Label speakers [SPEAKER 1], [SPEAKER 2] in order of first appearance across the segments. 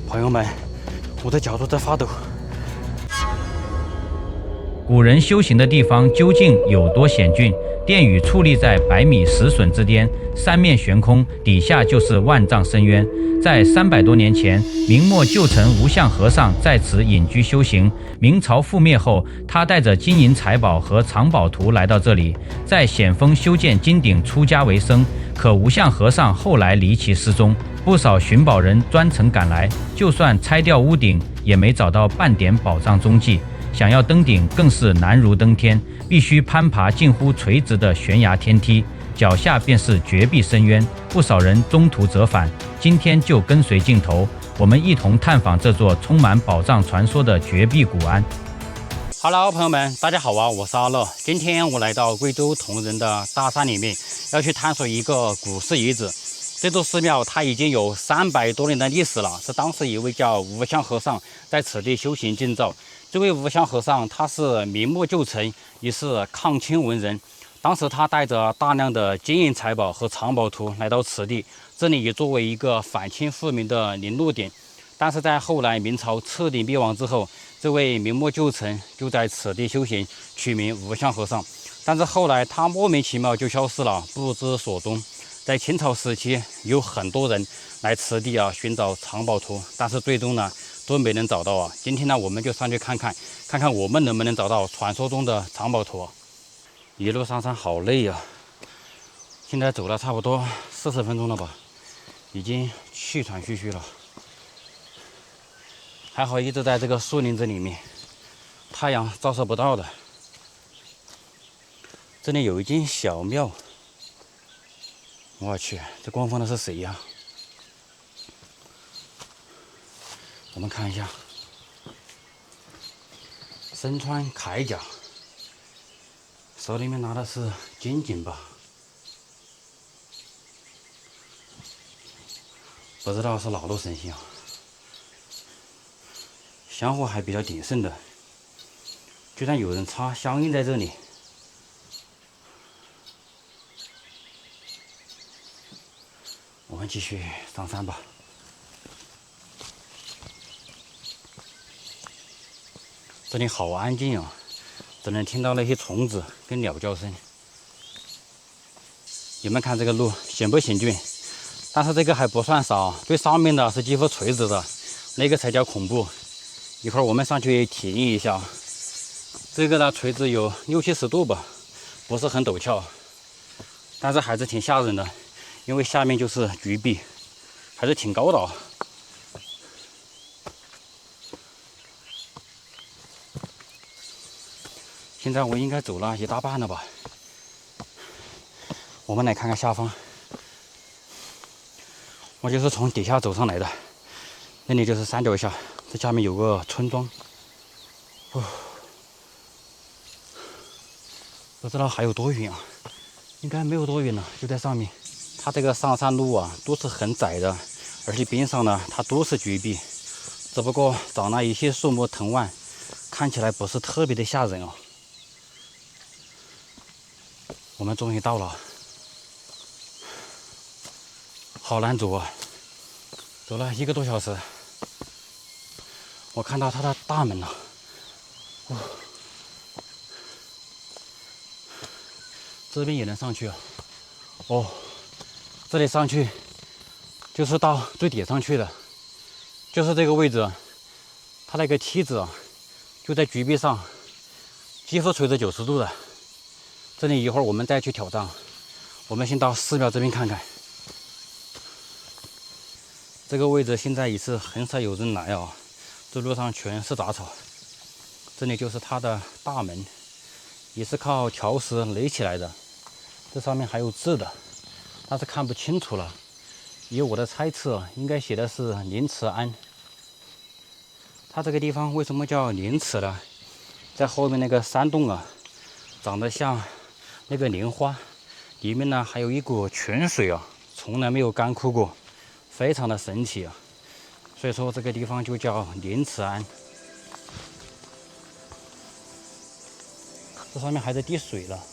[SPEAKER 1] 朋友们，我的脚都在发抖。
[SPEAKER 2] 古人修行的地方究竟有多险峻？殿宇矗立在百米石笋之巅，三面悬空，底下就是万丈深渊。在300多年前，明末旧臣无相和尚在此隐居修行。明朝覆灭后，他带着金银财宝和藏宝图来到这里，在险峰修建金顶出家为僧。可无相和尚后来离奇失踪，不少寻宝人专程赶来，就算拆掉屋顶，也没找到半点宝藏踪迹。想要登顶更是难如登天，必须攀爬近乎垂直的悬崖天梯，脚下便是绝壁深渊，不少人中途折返。今天就跟随镜头，我们一同探访这座充满宝藏传说的绝壁古庵。
[SPEAKER 1] Hello， 朋友们，大家好啊，我是阿乐。今天我来到贵州铜仁的大山里面，要去探索一个古寺遗址。这座寺庙它已经有300多年的历史了，是当时一位叫无相和尚在此地修行建造。这位无相和尚他是明末旧臣，也是抗清文人。当时他带着大量的金银财宝和藏宝图来到此地，这里也作为一个反清复明的联络点。但是在后来明朝彻底灭亡之后，这位明末旧臣就在此地修行，取名无相和尚。但是后来他莫名其妙就消失了，不知所踪。在清朝时期，有很多人来此地寻找藏宝图，但是最终呢都没能找到啊。今天呢，我们就上去看看我们能不能找到传说中的藏宝图。一路上山好累啊，现在走了差不多40分钟了吧，已经气喘吁吁了。还好一直在这个树林子里面，太阳照射不到的。这里有一间小庙，我去，这供奉的是谁呀？我们看一下，身穿铠甲，手里面拿的是金锦吧？不知道是哪路神仙啊。香火还比较鼎盛的，居然有人插香印在这里。我们继续上山吧。这里好安静啊，只能听到那些虫子跟鸟叫声。你们看这个路险不险峻？但是这个还不算少，最上面的是几乎垂直的，那个才叫恐怖。一会儿我们上去体验一下。这个呢，垂直有60、70度吧，不是很陡峭，但是还是挺吓人的，因为下面就是绝壁，还是挺高的啊。现在我应该走了一大半了吧？我们来看看下方。我就是从底下走上来的，那里就是山脚下，这下面有个村庄。不知道还有多远啊？应该没有多远了，就在上面。它这个上山路啊，都是很窄的，而且边上呢，它都是绝壁，只不过长了一些树木藤蔓，看起来不是特别的吓人啊。我们终于到了，好难走啊，走了1个多小时。我看到它的大门了，这边也能上去啊。这里上去就是到最顶上去的，就是这个位置，它那个梯子就在绝壁上，几乎垂直90度的。这里一会儿我们再去挑战，我们先到寺庙这边看看。这个位置现在也是很少有人来啊，这路上全是杂草。这里就是它的大门，也是靠条石垒起来的，这上面还有字的，但是看不清楚了。以我的猜测，应该写的是莲池庵。它这个地方为什么叫莲池呢？在后面那个山洞啊，长得像那个莲花，里面呢还有一股泉水啊，从来没有干枯过，非常的神奇啊。所以说这个地方就叫莲池庵。这上面还在滴水了。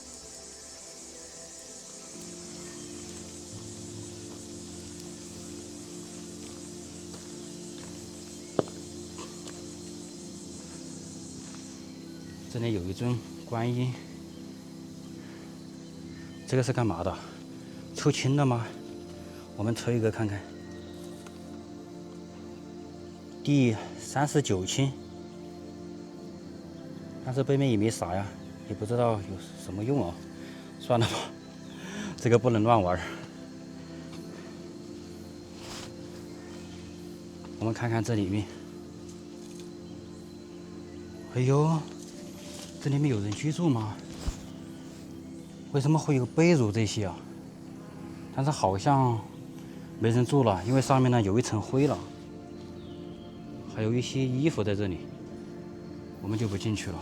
[SPEAKER 1] 这里有一尊观音，这个是干嘛的？抽签的吗？我们抽一个看看。第39签，但是背面也没啥呀，也不知道有什么用啊。算了吧，这个不能乱玩。我们看看这里面，哎呦，这里面有人居住吗？为什么会有被褥这些啊？但是好像没人住了，因为上面呢有一层灰了，还有一些衣服在这里，我们就不进去了。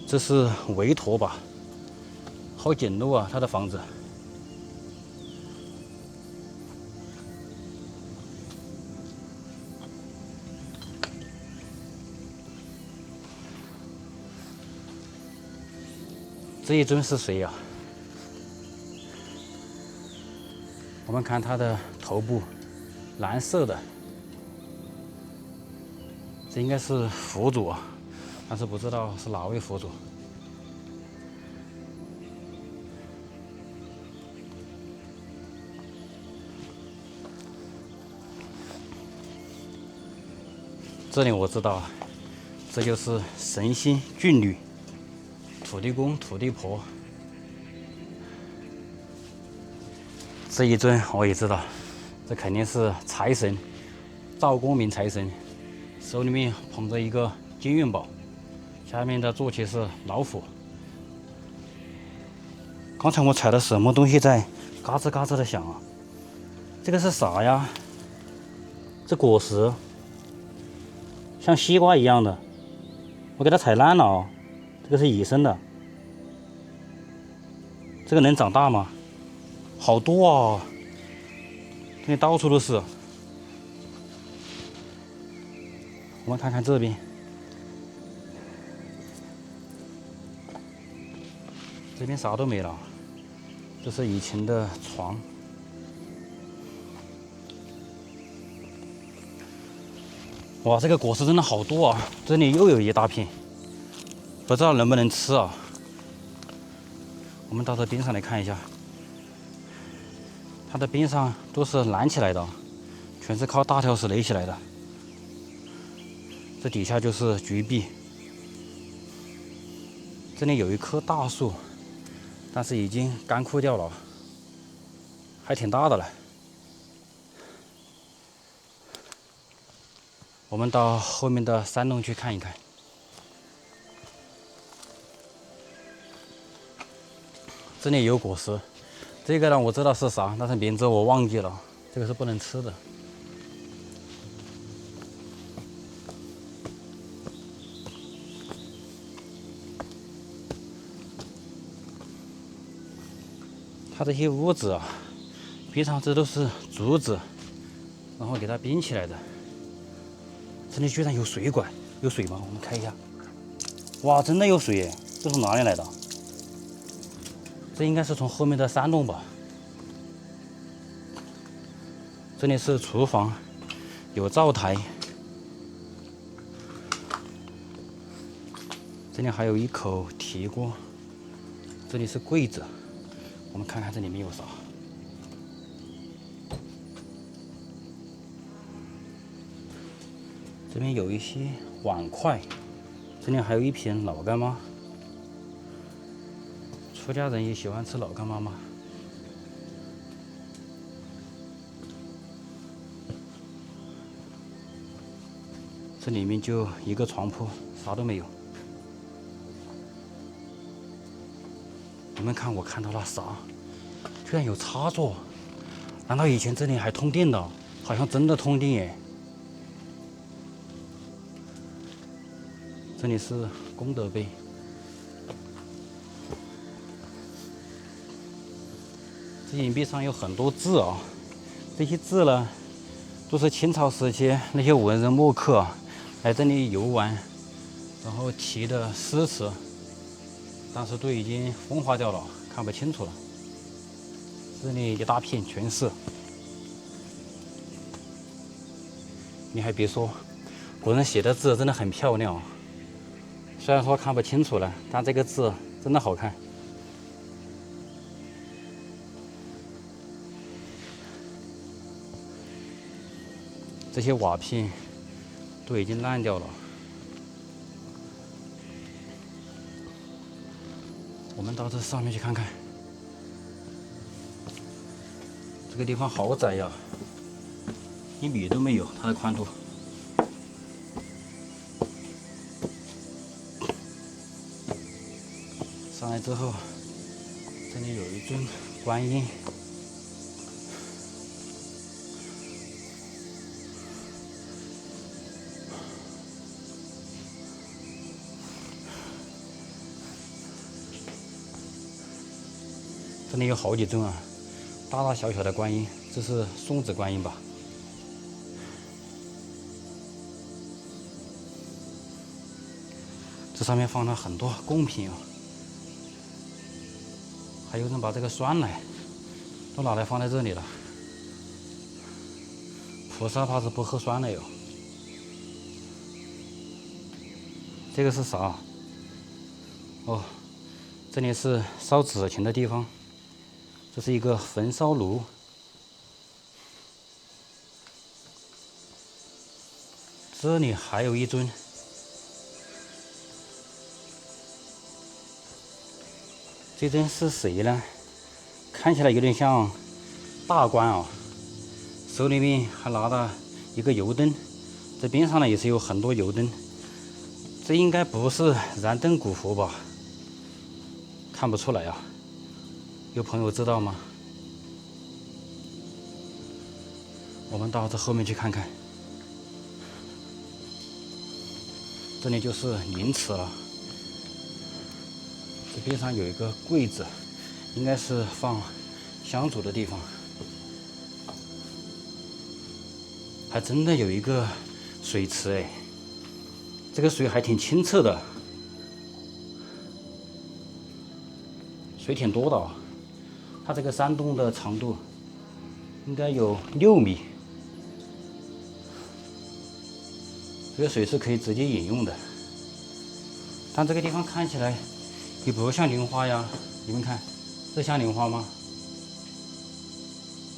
[SPEAKER 1] 这是韦陀吧？好简陋啊，他的房子。这一尊是谁呀？我们看他的头部，蓝色的，这应该是佛祖啊，但是不知道是哪位佛祖。这里我知道，这就是神仙眷侣。土地公、土地婆，这一尊我也知道，这肯定是财神，赵公明财神，手里面捧着一个金元宝，下面的坐骑是老虎。刚才我踩的什么东西在嘎吱嘎吱的响啊？这个是啥呀？这果实像西瓜一样的，我给它踩烂了哦。这个是野生的，这个能长大吗？好多啊，这里到处都是。我们看看这边，这边啥都没了，这是以前的床。哇，这个果实真的好多啊！这里又有一大片。不知道能不能吃啊？我们到这边上来看一下，它的边上都是拦起来的，全是靠大条石垒起来的。这底下就是菊壁，这里有一棵大树，但是已经干枯掉了，还挺大的了。我们到后面的山洞去看一看。这里有果实，这个呢我知道是啥，但是名字我忘记了。这个是不能吃的。它这些屋子啊，平常这都是竹子，然后给它编起来的。这里居然有水管，有水吗？我们看一下。哇，真的有水耶！这从哪里来的？这应该是从后面的山洞吧。这里是厨房，有灶台，这里还有一口铁锅，这里是柜子，我们看看这里面有啥。这边有一些碗筷，这里还有一瓶老干妈。出家人也喜欢吃老干妈吗？这里面就一个床铺，啥都没有。你们看，我看到了啥？居然有插座！难道以前这里还通电的？好像真的通电耶！这里是功德碑。这银币上有很多字啊，这些字呢，都是清朝时期那些文人墨客来这里游玩，然后题的诗词，但是都已经风化掉了，看不清楚了。这里一大片全是。你还别说，古人写的字真的很漂亮，虽然说看不清楚了，但这个字真的好看。这些瓦片都已经烂掉了。我们到这上面去看看。这个地方好窄呀，1米都没有，它的宽度。上来之后，这里有一尊观音。这里有好几尊啊，大大小小的观音，这是松子观音吧？这上面放了很多贡品啊，还有人把这个酸奶都拿来放在这里了。菩萨怕是不喝酸奶哟。这个是啥？哦，这里是烧纸钱的地方。这是一个焚烧炉，这里还有一尊，这尊是谁呢？看起来有点像大官啊，手里面还拿了一个油灯，这边上呢也是有很多油灯，这应该不是燃灯古佛吧？看不出来啊。有朋友知道吗？我们到这后面去看看。这里就是灵池了。这边上有一个柜子，应该是放香烛的地方。还真的有一个水池哎，这个水还挺清澈的，水挺多的啊。它这个山洞的长度应该有6米，这个水是可以直接饮用的。但这个地方看起来也不像莲花呀，你们看，这像莲花吗？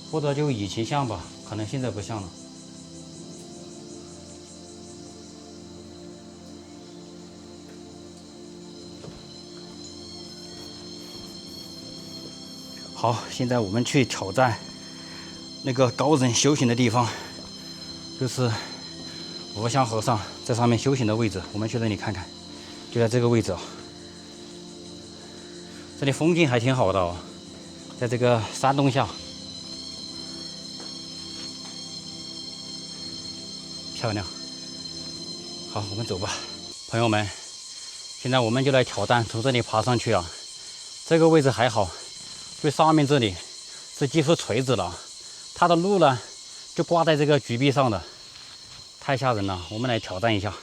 [SPEAKER 1] 或者就以前像吧，可能现在不像了。好，现在我们去挑战那个高人修行的地方，就是无相和尚在上面修行的位置。我们去那里看看，就在这个位置啊。这里风景还挺好的哦，在这个山洞下，漂亮。好，我们走吧，朋友们。现在我们就来挑战从这里爬上去啊。这个位置还好。最上面这里是几乎垂直了，它的路呢就挂在这个巨壁上的，太吓人了。我们来挑战一下，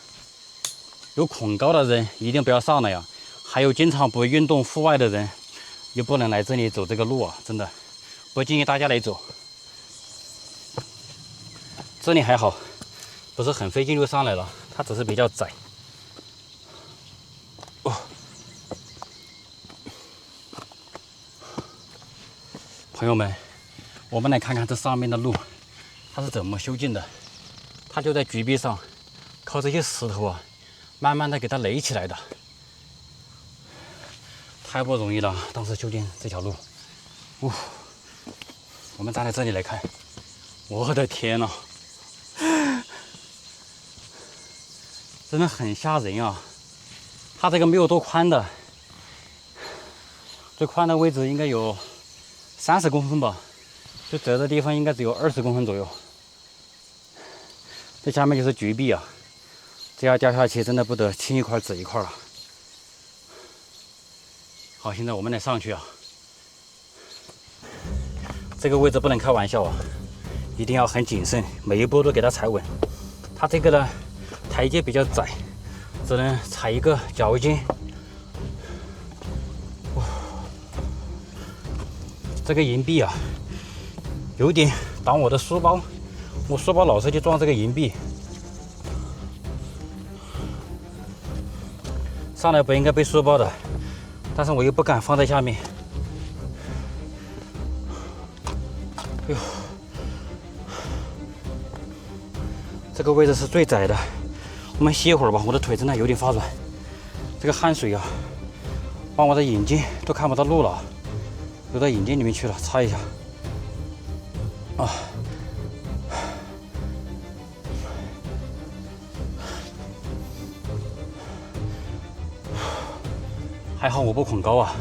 [SPEAKER 1] 有恐高的人一定不要上来呀，还有经常不运动户外的人也不能来这里走这个路啊，真的不建议大家来走。这里还好，不是很费劲就上来了，它只是比较窄。朋友们，我们来看看这上面的路，它是怎么修建的？它就在巨壁上，靠这些石头啊，慢慢的给它垒起来的，太不容易了。当时修建这条路，我们站在这里来看，我的天呐，真的很吓人啊！它这个没有多宽的，最宽的位置应该有30公分吧，最窄的地方应该只有20公分左右。这下面就是巨壁啊，这要掉下去真的不得青一块紫一块了。好，现在我们来上去啊。这个位置不能开玩笑啊，一定要很谨慎，每一步都给它踩稳。它这个呢，台阶比较窄，只能踩一个脚尖。这个银币啊，有点挡我的书包，我书包老是去撞这个银币，上来不应该背书包的，但是我又不敢放在下面。哎呦，这个位置是最窄的，我们歇会儿吧，我的腿真的有点发软。这个汗水啊，把我的眼睛都看不到路了，流到眼睛里面去了，擦一下。啊。 还好我不恐高啊，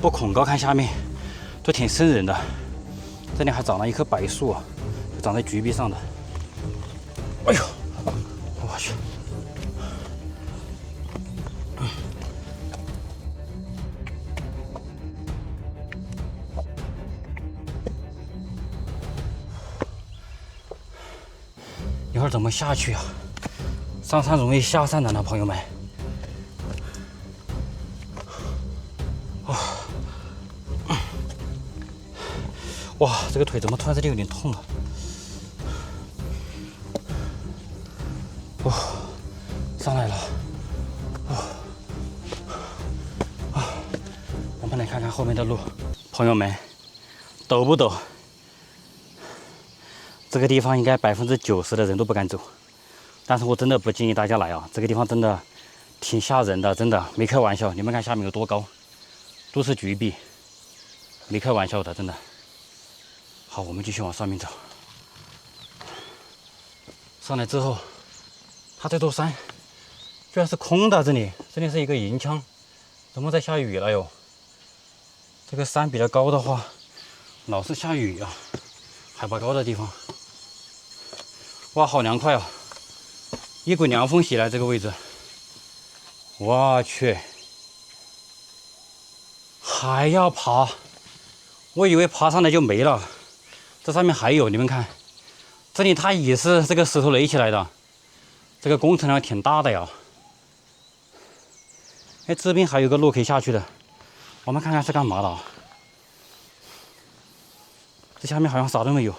[SPEAKER 1] 不恐高看下面都挺瘆人的。这里还长了一棵柏树啊，就长在菊壁上的。哎呦，我去！一会儿怎么下去啊？上山容易下山难的朋友们。 哇，这个腿怎么突然之间有点痛了？哇，上来了！我们来看看后面的路，朋友们，陡不陡？这个地方应该90%的人都不敢走，但是我真的不建议大家来啊！这个地方真的挺吓人的，真的没开玩笑。你们看下面有多高，都是菊壁，没开玩笑的，真的。 好，我们继续往上面走。上来之后，它这座山居然是空的，这里是一个银枪，怎么在下雨了哟？这个山比较高的话，老是下雨啊，海拔高的地方。哇，好凉快啊！一股凉风袭来，这个位置，我去，还要爬，我以为爬上来就没了。 这上面还有，你们看，这里它也是这个石头垒起来的，这个工程量挺大的呀。哎，这边还有个路可以下去的，我们看看是干嘛的啊？这下面好像啥都没有，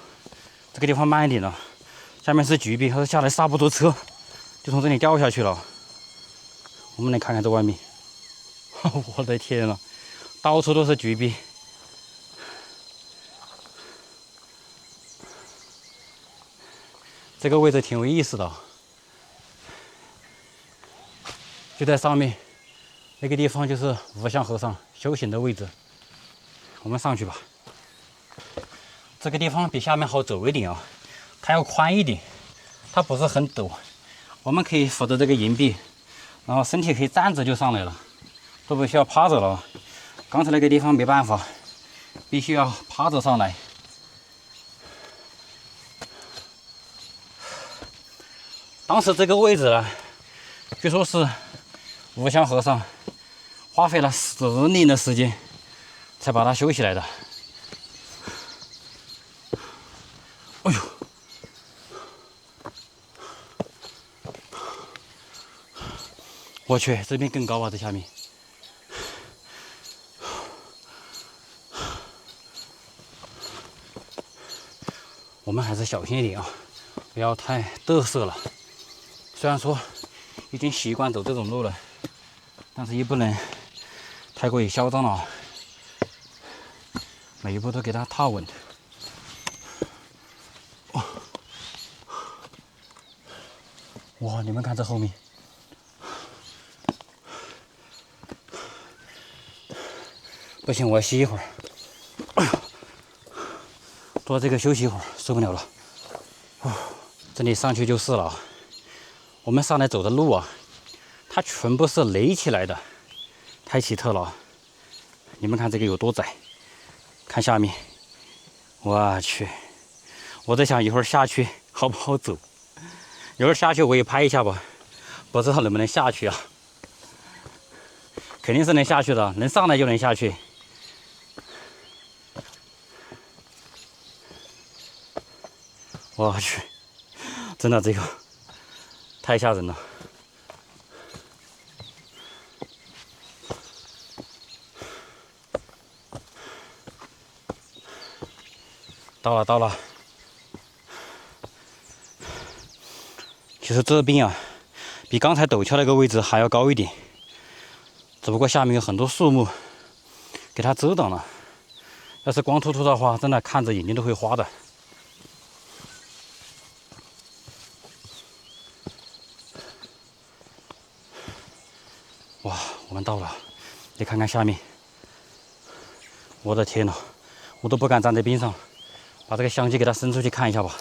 [SPEAKER 1] 这个地方慢一点了，下面是菊壁，要是下来刹不住车，就从这里掉下去了。我们来看看这外面，我的天呐，到处都是菊壁。 这个位置挺有意思的，就在上面那个地方，就是无相和尚修行的位置。我们上去吧。这个地方比下面好走一点啊，它要宽一点，它不是很陡。我们可以扶着这个银壁，然后身体可以站着就上来了，都不需要趴着了。刚才那个地方没办法，必须要趴着上来。 当时这个位置呢，据说是无相和尚花费了10年的时间才把它修起来的。哎呦！我去，这边更高啊，这下面。我们还是小心一点啊，不要太嘚瑟了。 虽然说已经习惯走这种路了，但是也不能太过于嚣张了，每一步都给它踏稳。哇，你们看这后面，不行，我要歇一会儿。哎呀，坐这个休息一会儿，受不了了。这里上去就是了。 我们上来走的路啊，它全部是垒起来的，太奇特了。你们看这个有多窄，看下面，我去，我在想一会儿下去好不好走？一会儿下去我也拍一下吧，不知道能不能下去啊？肯定是能下去的，能上来就能下去。我去，真的这个。 太吓人了！到了，到了。其实这边啊，比刚才陡峭那个位置还要高一点，只不过下面有很多树木给它遮挡了。要是光秃秃的话，真的看着眼睛都会花的。哇，我们到了，你看看下面，我的天呐，我都不敢站在边上，把这个相机给它伸出去看一下吧。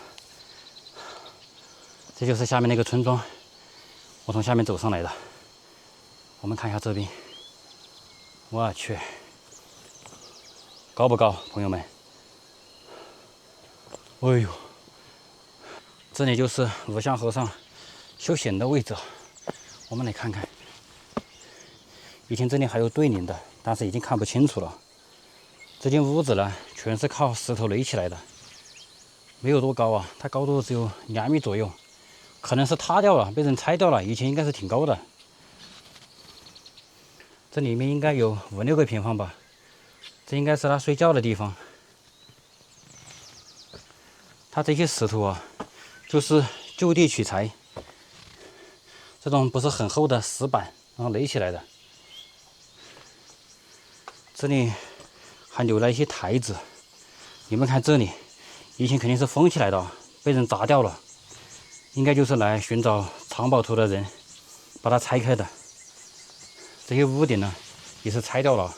[SPEAKER 1] 这就是下面那个村庄，我从下面走上来的。我们看一下这边，我去，高不高，朋友们？哎呦，这里就是乳香和尚修行的位置。我们来看看。以前这里还有对联的，但是已经看不清楚了。这间屋子呢，全是靠石头垒起来的，没有多高啊，它高度只有2米左右，可能是塌掉了，被人拆掉了。以前应该是挺高的。这里面应该有5、6个平方吧，这应该是他睡觉的地方。它这些石头啊，就是就地取材，这种不是很厚的石板，然后垒起来的。这里还留了一些台子，你们看这里，以前肯定是封起来的，被人砸掉了，应该就是来寻找藏宝图的人把它拆开的。这些屋顶呢，也是拆掉了，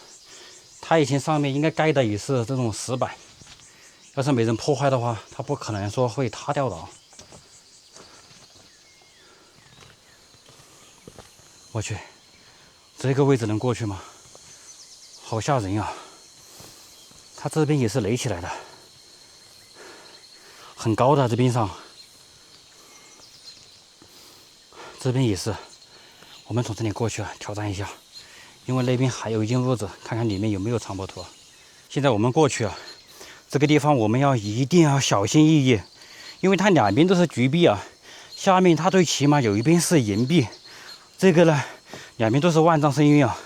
[SPEAKER 1] 它以前上面应该盖的也是这种石板，要是没人破坏的话，它不可能说会塌掉的啊！我去，这个位置能过去吗？好吓人啊！它这边也是垒起来的，很高的这边上，这边也是。我们从这里过去啊，挑战一下，因为那边还有一间屋子，看看里面有没有藏宝图啊。现在我们过去啊，这个地方我们一定要小心翼翼，因为它两边都是橘壁啊，下面它最起码有一边是银壁，这个呢，两边都是万丈深渊啊。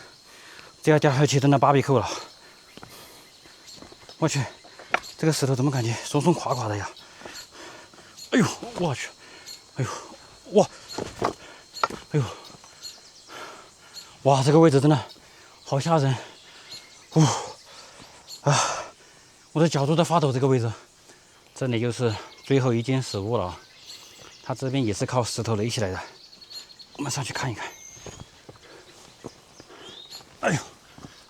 [SPEAKER 1] 这要掉下去真的芭比扣了！我去，这个石头怎么感觉松松垮垮的呀？哎呦，我去！哎呦，哇！哎呦，哇！这个位置真的好吓人！我的脚都在发抖。这个位置，这里就是最后一间死屋了。它这边也是靠石头垒起来的。我们上去看一看。哎呦！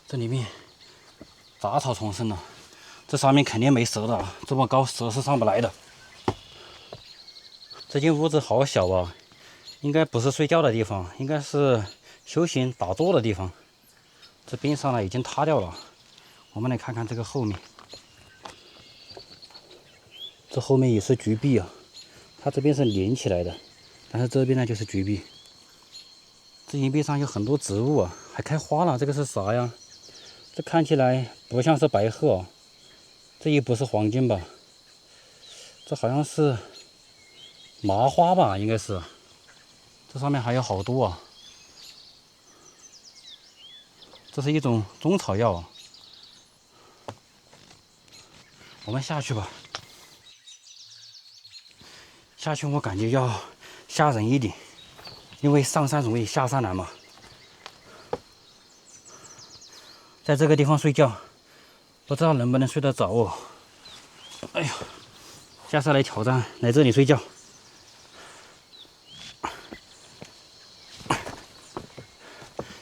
[SPEAKER 1] 这里面杂草丛生了，这上面肯定没蛇的啊，这么高蛇是上不来的。这间屋子好小啊，应该不是睡觉的地方，应该是修行打坐的地方。这边上呢已经塌掉了，我们来看看这个后面，这后面也是橘壁啊，它这边是连起来的，但是这边呢就是橘壁。这银壁上有很多植物啊，还开花了，这个是啥呀？这看起来不像是白鹤，这也不是黄金吧？这好像是麻花吧，应该是。这上面还有好多啊，这是一种中草药啊。我们下去吧，下去我感觉要吓人一点，因为上山容易下山难嘛。在这个地方睡觉，不知道能不能睡得着哦。哎呀，下次来挑战，来这里睡觉。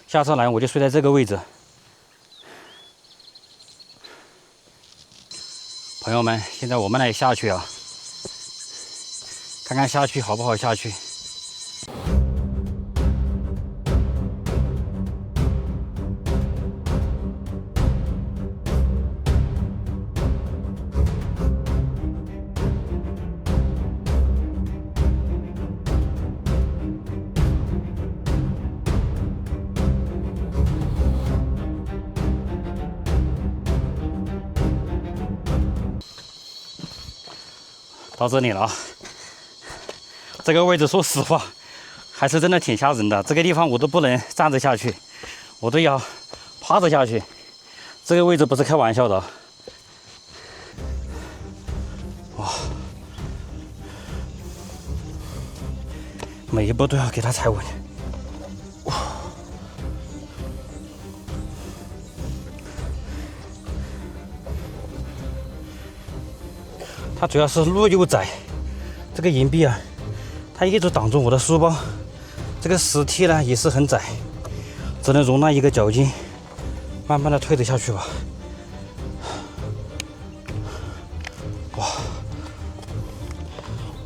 [SPEAKER 1] 下次来我就睡在这个位置。朋友们，现在我们来下去啊，看看下去好不好下去。到这里了啊，这个位置说实话还是真的挺吓人的。这个地方我都不能站着下去，我都要趴着下去。这个位置不是开玩笑的。哇，每一步都要给它踩稳。哇，它主要是路又窄，这个岩壁啊，它一直挡住我的书包。这个石梯呢也是很窄，只能容纳一个脚筋，慢慢的退着下去吧。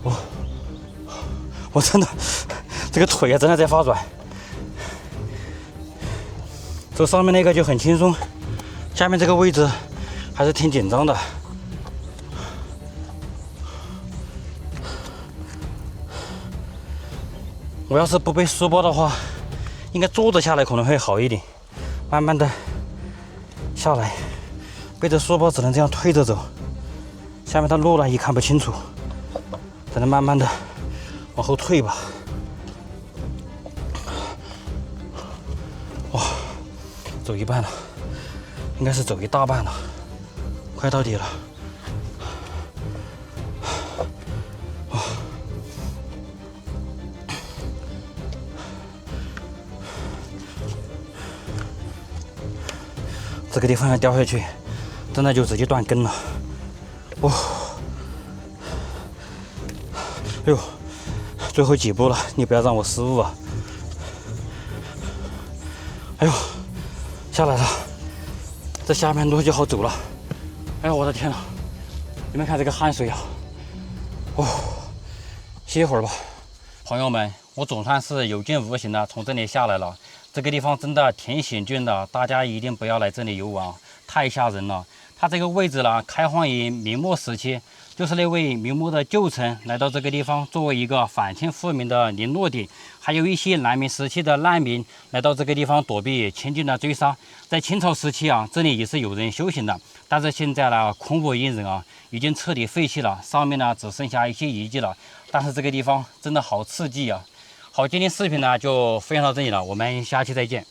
[SPEAKER 1] 哇，我真的这个腿啊真的在发软。走上面那个就很轻松，下面这个位置还是挺紧张的。我要是不背书包的话，应该坐着下来可能会好一点。慢慢的下来，背着书包只能这样推着走。下面的路呢也看不清楚，只能慢慢的往后退吧。哇，走一半了，应该是走一大半了，快到底了。这个地方要掉下去，真的就直接断根了。哇，哎呦，最后几步了，你不要让我失误啊！哎呦，下来了，这下面路就好走了。哎呦，我的天呐，你们看这个汗水啊！哦，歇一会儿吧。朋友们，我总算是有惊无险的从这里下来了。这个地方真的挺险峻的，大家一定不要来这里游玩，太吓人了。它这个位置呢，开荒于明末时期，就是那位明末的旧臣来到这个地方，作为一个反清复明的联络点，还有一些南明时期的难民来到这个地方躲避清军的追杀。在清朝时期啊，这里也是有人修行的，但是现在呢，空无一人啊，已经彻底废弃了，上面呢只剩下一些遗迹了。但是这个地方真的好刺激啊！好，今天视频呢就分享到这里了，我们下期再见。